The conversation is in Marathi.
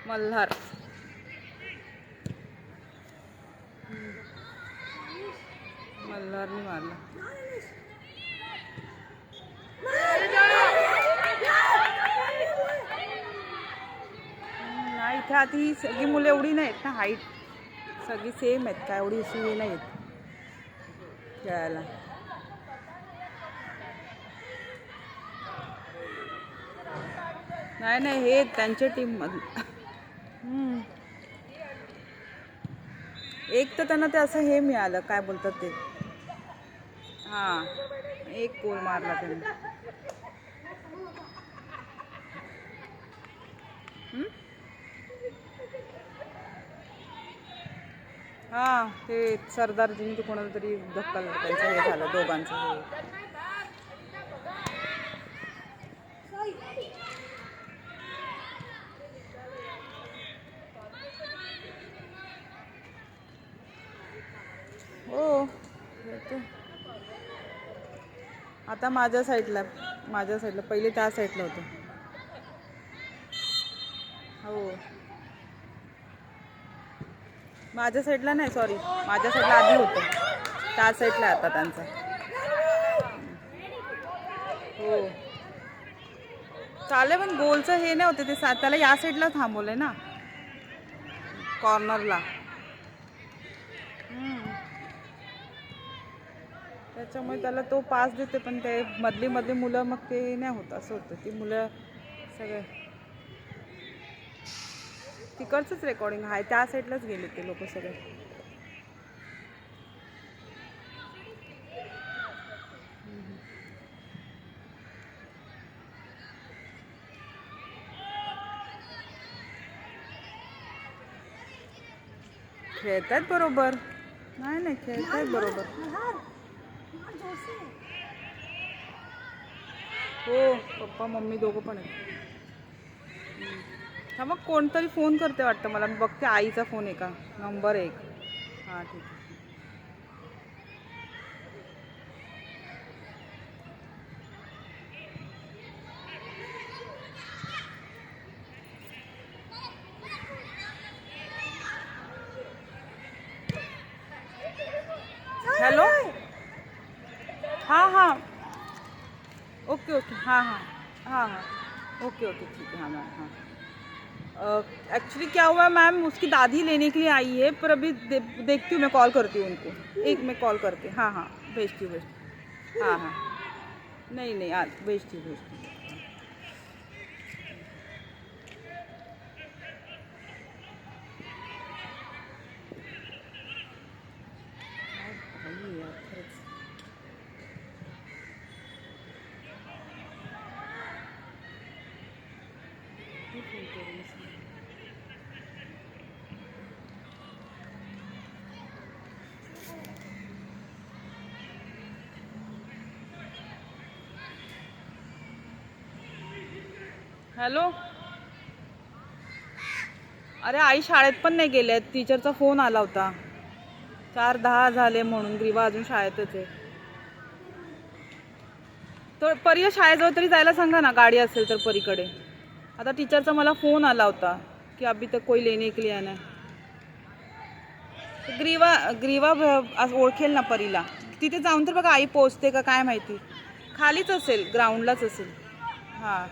मल्हार. मल्हारने मारला. नाही इथे आता ही सगळी मुलं एवढी नाहीत ना, हाईट सगळी सेम आहेत का, एवढी अशी हे नाहीत खेळायला. नाही नाही हे त्यांच्या टीम मधून. एक तर त्यांना ते असं हे मिळालं, काय बोलतात ते, हां एक गोल मारला त्यांनी. हां ते सरदारजींनी ते कोणाला तरी धक्का त्यांचं हे झालं दोघांचं हे. हो आता माझ्या साईडला पहिले त्या साईडला होतं. हो माझ्या साईडला नाही, सॉरी माझ्या साईडला आधी होतं, त्या साईडला आता त्यांचा. हो चालेल पण गोलचं हे नाही होते ते त्याला या साईडला थांबवलंय ना कॉर्नरला. त्याच्यामुळे त्याला तो पास देते, पण ते मधली मुलं मग ते नाही होत, असं होतं. ती मुलं सगळे तिकडचंच रेकॉर्डिंग आहे, त्या साईडलाच गेले ते लोक सगळे. खेळतायत बरोबर, नाही नाही खेळतायत बरोबर. हो पप्पा मम्मी दोघं पण आहेत. हा मग कोणतरी फोन करते वाटतं मला, मी बघते आईचा फोन आहे का, नंबर 1. हां ठीक आहे. हॅलो हाँ हाँ ओके ओके हाँ हाँ हाँ हाँ ओके ओके ठीक है. हाँ मैम हाँ एक्चुअली क्या हुआ है मैम, उसकी दादी लेने के लिए आई है, पर अभी देखती हूँ, मैं कॉल करती हूँ उनको. एक मैं कॉल करके हाँ हाँ भेजती हूँ. हाँ हाँ नहीं नहीं आज भेजती हूँ. हॅलो अरे आई शाळेत पण नाही गेल्या, टीचरचा फोन आला होता 4:10 झाले म्हणून. ग्रीवा अजून शाळेतच आहे. तर परी शाळेजवळ तरी जायला सांगा ना, गाडी असेल तर परीकडे. आता टीचरचा मला फोन आला होता की अभी तक कोई लेने के लिए आना है. ग्रीवा ओळखेल ना परीला, तिथे जाऊन तर बघा आई पोचते का काय माहिती. खालीच असेल, ग्राउंडलाच असेल. हां